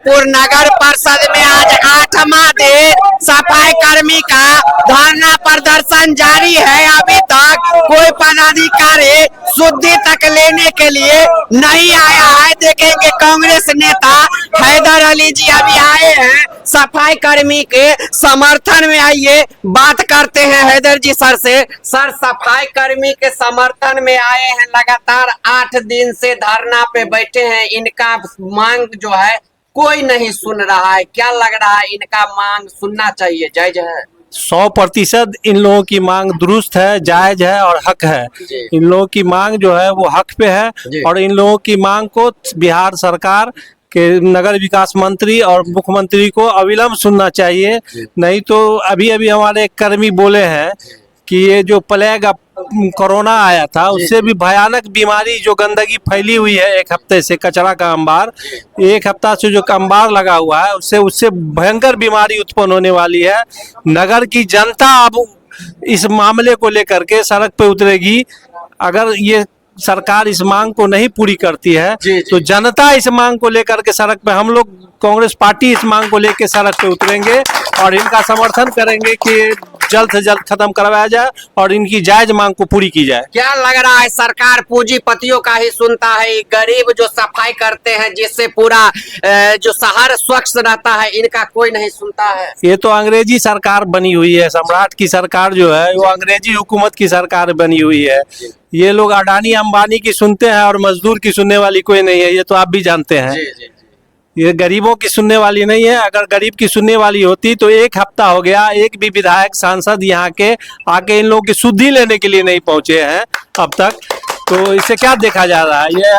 शाहजहांपुर नगर परिषद में आज 8वां दिन सफाई कर्मी का धरना प्रदर्शन जारी है। अभी तक कोई पदाधिकारी शुद्धि तक लेने के लिए नहीं आया है। देखेंगे कांग्रेस नेता हैदर अली जी अभी आए हैं सफाई कर्मी के समर्थन में। आइए बात करते हैं हैदर जी सर से। सर, सफाई कर्मी के समर्थन में आए हैं, लगातार 8 दिन से धरना पे बैठे हैं। इनका मांग जो है कोई नहीं सुन रहा है, क्या लग रहा है? इनका मांग सुनना चाहिए, जायज है? 100% इन लोगों की मांग दुरुस्त है, जायज है और हक है। इन लोगों की मांग जो है वो हक पे है और इन लोगों की मांग को बिहार सरकार के नगर विकास मंत्री और मुख्यमंत्री को अविलंब सुनना चाहिए। नहीं तो अभी अभी हमारे एक कर्मी बोले हैं कि ये जो प्लेग कोरोना आया था उससे भी भयानक बीमारी जो गंदगी फैली हुई है 1 हफ्ते से, कचरा का अंबार 1 हफ्ता से जो अंबार लगा हुआ है उससे भयंकर बीमारी उत्पन्न होने वाली है। नगर की जनता अब इस मामले को लेकर के सड़क पे उतरेगी। अगर ये सरकार इस मांग को नहीं पूरी करती है तो जनता इस मांग को लेकर के सड़क पे, हम लोग कांग्रेस पार्टी इस मांग को लेकर सड़क पे उतरेंगे और इनका समर्थन करेंगे कि जल्द से जल्द खत्म करवाया जाए और इनकी जायज मांग को पूरी की जाए। क्या लग रहा है सरकार पूंजीपतियों का ही सुनता है? गरीब जो सफाई करते हैं जिससे पूरा जो शहर स्वच्छ रहता है, इनका कोई नहीं सुनता है। ये तो अंग्रेजी सरकार बनी हुई है, सम्राट की सरकार जो है वो अंग्रेजी हुकूमत की सरकार बनी हुई है। ये लोग अडानी अंबानी की सुनते हैं और मजदूर की सुनने वाली कोई नहीं है, ये तो आप भी जानते हैं। ये गरीबों की सुनने वाली नहीं है। अगर गरीब की सुनने वाली होती तो 1 हफ्ता हो गया, एक भी विधायक सांसद यहाँ के आके इन लोगों की शुद्धि लेने के लिए नहीं पहुंचे हैं अब तक। तो इससे क्या देखा जा रहा है? ये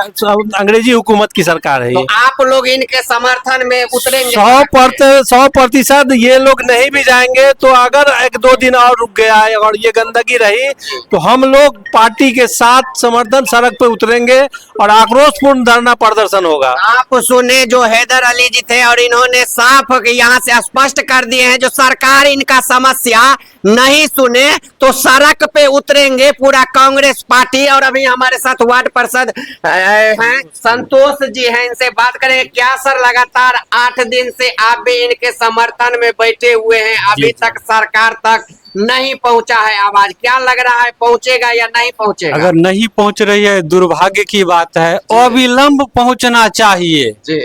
अंग्रेजी हुकूमत की सरकार है। तो आप लोग इनके समर्थन में उतरेंगे? 100% ये लोग नहीं भी जाएंगे तो अगर 1-2 दिन और रुक गया है और ये गंदगी रही तो हम लोग पार्टी के साथ समर्थन सड़क पे उतरेंगे और आक्रोशपूर्ण धरना प्रदर्शन होगा। आप सुने जो हैदर अली जी थे और इन्होंने साफ यहाँ से स्पष्ट कर दिए हैं, जो सरकार इनका समस्या नहीं सुने तो सड़क पे उतरेंगे पूरा कांग्रेस पार्टी। और अभी हमारे साथ वार्ड पार्षद हैं संतोष जी हैं, इनसे बात करेंगे। क्या सर, लगातार 8 दिन से आप भी इनके समर्थन में बैठे हुए हैं, अभी तक सरकार तक नहीं पहुंचा है आवाज, क्या लग रहा है पहुंचेगा या नहीं पहुंचेगा? अगर नहीं पहुंच रही है दुर्भाग्य की बात है, अविलंब पहुंचना चाहिए जी।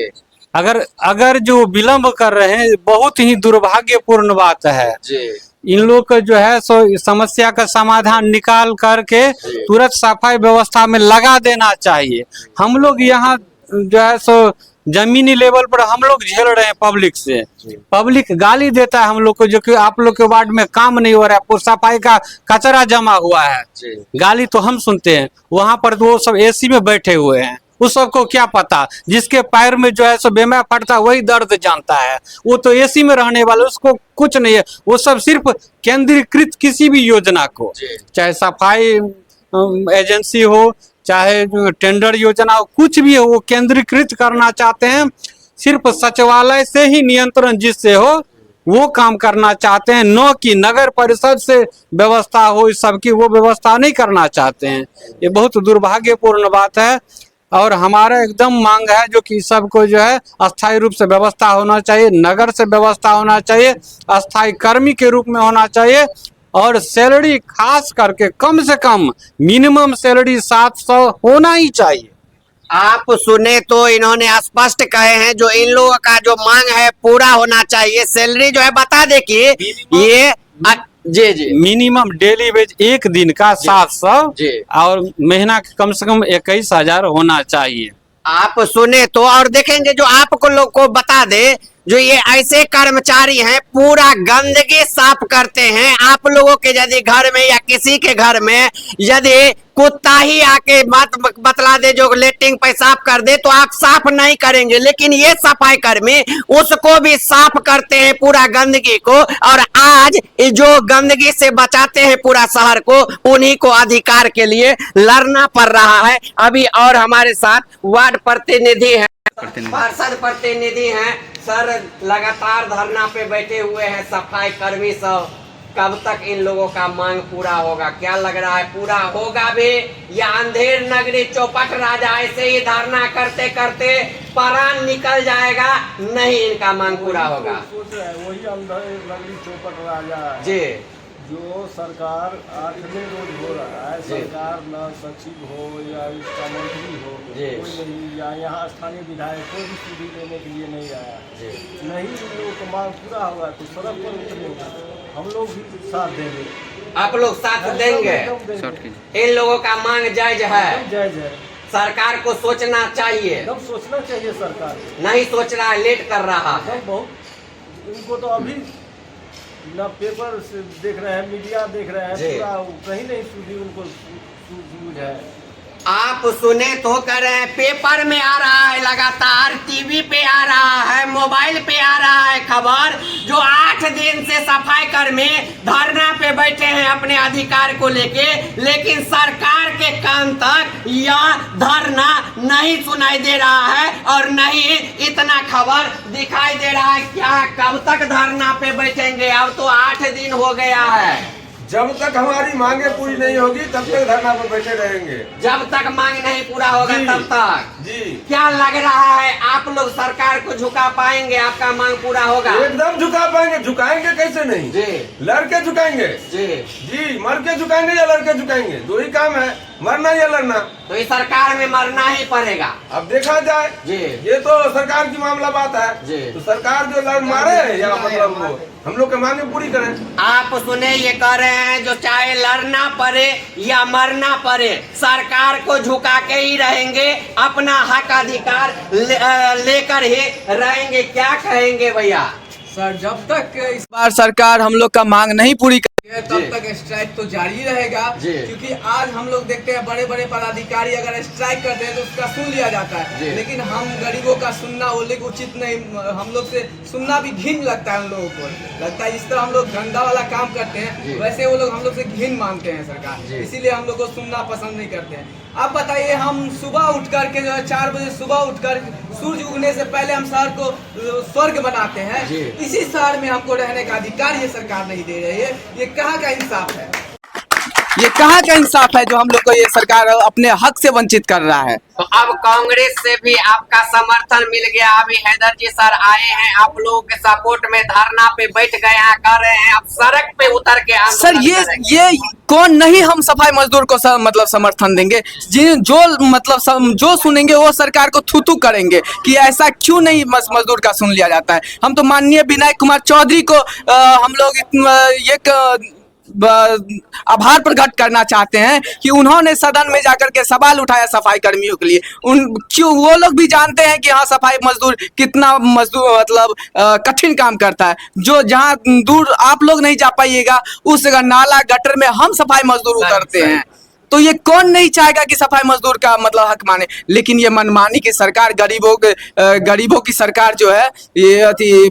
अगर जो विलंब कर रहे हैं बहुत ही दुर्भाग्यपूर्ण बात है जी। इन लोग को जो है सो समस्या का समाधान निकाल करके तुरंत सफाई व्यवस्था में लगा देना चाहिए। हम लोग यहाँ जो है सो जमीनी लेवल पर हम लोग झेल रहे हैं पब्लिक से। पब्लिक गाली देता है हम लोग को, जो कि आप लोग के वार्ड में काम नहीं हो रहा है, सफाई का कचरा जमा हुआ है, गाली तो हम सुनते हैं। वहां पर वो सब एसी में बैठे हुए हैं, उस सबको क्या पता? जिसके पैर में जो है सो बेमै फटता वही दर्द जानता है। वो तो एसी में रहने वाले, उसको कुछ नहीं है। वो सब सिर्फ केंद्रीकृत किसी भी योजना को, चाहे सफाई एजेंसी हो चाहे टेंडर योजना हो, कुछ भी हो, वो केंद्रीकृत करना चाहते हैं। सिर्फ सचिवालय से ही नियंत्रण जिससे हो वो काम करना चाहते हैं, न कि नगर परिषद से व्यवस्था हो इस सबकी, वो व्यवस्था नहीं करना चाहते हैं। ये बहुत दुर्भाग्यपूर्ण बात है और हमारा एकदम मांग है जो कि सबको जो है अस्थायी रूप से व्यवस्था होना चाहिए, नगर से व्यवस्था होना चाहिए, अस्थायी कर्मी के रूप में होना चाहिए और सैलरी खास करके कम से कम मिनिमम सैलरी 700 होना ही चाहिए। आप सुने तो इन्होंने स्पष्ट कहे हैं जो इन लोगों का जो मांग है पूरा होना चाहिए। सैलरी जो है बता दे कि ये जी मिनिमम डेली वेज एक दिन का 700 और महीना कम से कम 21,000 होना चाहिए। आप सुने तो, और देखेंगे जो आपको लोग को बता दे, जो ये ऐसे कर्मचारी हैं पूरा गंदगी साफ करते हैं। आप लोगों के यदि घर में या किसी के घर में यदि कुत्ता ही आके बतला दे जो लेटरिन पेशाब कर दे तो आप साफ नहीं करेंगे, लेकिन ये सफाई कर्मी उसको भी साफ करते हैं पूरा गंदगी को। और आज जो गंदगी से बचाते हैं पूरा शहर को, उन्हीं को अधिकार के लिए लड़ना पड़ रहा है। अभी और हमारे साथ वार्ड प्रतिनिधि हैं, पार्षद प्रतिनिधि हैं। सर, लगातार धरना पे बैठे हुए हैं सफाई कर्मी सब, कब तक इन लोगों का मांग पूरा होगा? क्या लग रहा है, पूरा होगा भी या अंधेर नगरी चौपट राजा ऐसे ही धरना करते करते प्राण निकल जाएगा, नहीं इनका मांग पूरा होगा? सोच रहे हैं वही अंधेर नगरी चौपट राजा है जी जो सरकार 8वें रोज हो रहा है। जी। सरकार न सचिव हो या इसका मंत्री हो, जी। कोई नहीं, या यहाँ स्थानीय विधायक कोई भी सुधी लेने के लिए नहीं आया। जी नहीं इन लोगों का मांग पूरा होगा तो सड़क पर उतरेंगे, हम लोग भी साथ देंगे। आप लोग साथ देंगे? एकदम देंगे। इन लोगों का मांग जायज है, जायज है, सरकार को सोचना चाहिए। एकदम सोचना चाहिए सरकार को। नहीं सोच रहा है, लेट कर रहा है। एकदम बहुत इनको तो अभी ना पेपर से देख रहे हैं, मीडिया देख रहे हैं, जी। पूरा कहीं नहीं सुधी उनको सूझ है। आप सुने तो कह रहे हैं, पेपर में आ रहा है लगातार, टीवी पे आ रहा है, मोबाइल पे आ रहा है खबर, जो 8 दिन से सफाई कर्मी धरना पे बैठे हैं अपने अधिकार को लेके, लेकिन सरकार के कान तक यह धरना नहीं सुनाई दे रहा है और नहीं इतना खबर दिखाई दे रहा है। क्या कब तक धरना पे बैठेंगे? अब तो 8 दिन हो गया है। जब तक हमारी मांगे पूरी नहीं होगी तब तक धरना पर बैठे रहेंगे। जब तक मांग नहीं पूरा होगा जी। तब तक। जी क्या लग रहा है, आप लोग सरकार को झुका पाएंगे? आपका मांग पूरा होगा? एकदम झुका पाएंगे। झुकाएंगे कैसे नहीं जी लड़के झुकाएंगे। जी जी मर के झुकाएंगे या लड़के झुकाएंगे, दो ही काम है, मरना या लड़ना। तो इस सरकार में मरना ही पड़ेगा। अब देखा जाए, जी ये तो सरकार की मामला बात है। जी। तो सरकार जो लड़ मारे या मतलब वो हम लोग के मांगे पूरी करें। आप सुने, ये कह रहे हैं जो चाहे लड़ना पड़े या मरना पड़े, सरकार को झुका के ही रहेंगे, अपना हक अधिकार लेकर ही रहेंगे। क्या कहेंगे भैया? सर जब तक इस बार सरकार हम लोग का मांग नहीं पूरी करेगी तब तक स्ट्राइक तो जारी रहेगा। जी। क्योंकि आज हम लोग देखते हैं बड़े बड़े पदाधिकारी अगर स्ट्राइक करते हैं तो उसका सुन लिया जाता जी। है, लेकिन हम गरीबों का सुनना वो लोग उचित नहीं, हम लोग से सुनना भी घिन लगता है। हम लोगों को लगता है जिस तरह हम लोग धंधा वाला काम करते जी। हैं वैसे वो लोग हम लोग से घिन मांगते हैं सरकार, जी। इसीलिए हम लोग को सुनना पसंद नहीं करते हैं। आप बताइए, हम सुबह उठ करके जो है 4 बजे सुबह उठकर सूर्य उगने से पहले हम शहर को स्वर्ग बनाते हैं, जी। इसी शहर में हमको रहने का अधिकार ये सरकार नहीं दे रही है। ये कहाँ का इंसाफ है? ये कहाँ का इंसाफ है जो हम लोग को ये सरकार अपने हक से वंचित कर रहा है? तो अब कांग्रेस से भी आपका समर्थन मिल गया। अभी हैदर जी सर आए हैं, आप लोगों के सपोर्ट में धरना पे बैठ गए हैं, कर रहे हैं, अब सड़क पे उतर के सर आंदोलन ये कौन नहीं हम सफाई मजदूर को मतलब समर्थन देंगे? जो सुनेंगे वो सरकार को थू थू करेंगे कि ऐसा क्यों नहीं मजदूर का सुन लिया जाता है। हम तो माननीय विनय कुमार चौधरी को हम लोग एक आभार प्रकट करना चाहते हैं कि उन्होंने सदन में जाकर के सवाल उठाया सफाई कर्मियों के लिए। क्यों वो लोग भी जानते हैं कि हाँ सफाई मजदूर कितना मतलब कठिन काम करता है। जो जहाँ दूर आप लोग नहीं जा पाइएगा उस जगह नाला गटर में हम सफाई मजदूर उतरते हैं। तो ये कौन नहीं चाहेगा कि सफाई मजदूर का मतलब हक माने? लेकिन ये मनमानी की सरकार, गरीबों की सरकार जो है ये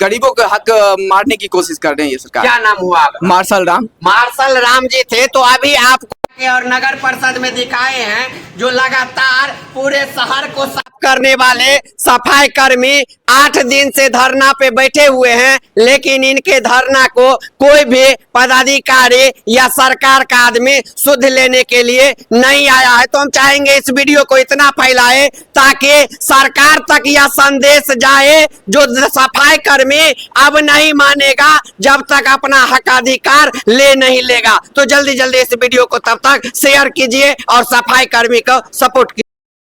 गरीबों का हक मारने की कोशिश कर रहे हैं ये सरकार। क्या नाम हुआ आपका? मार्शल राम। मार्शल राम जी थे। तो अभी आप और नगर परिषद में दिखाए हैं जो लगातार पूरे शहर को साफ करने वाले सफाई कर्मी 8 दिन से धरना पे बैठे हुए हैं, लेकिन इनके धरना को कोई भी पदाधिकारी या सरकार का आदमी सुध लेने के लिए नहीं आया है। तो हम चाहेंगे इस वीडियो को इतना फैलाए ताकि सरकार तक यह संदेश जाए, जो सफाई कर्मी अब नहीं मानेगा जब तक अपना हक अधिकार ले नहीं लेगा। तो जल्दी जल्दी इस वीडियो को तब तक शेयर कीजिए और सफाई कर्मी को सपोर्ट कीजिए।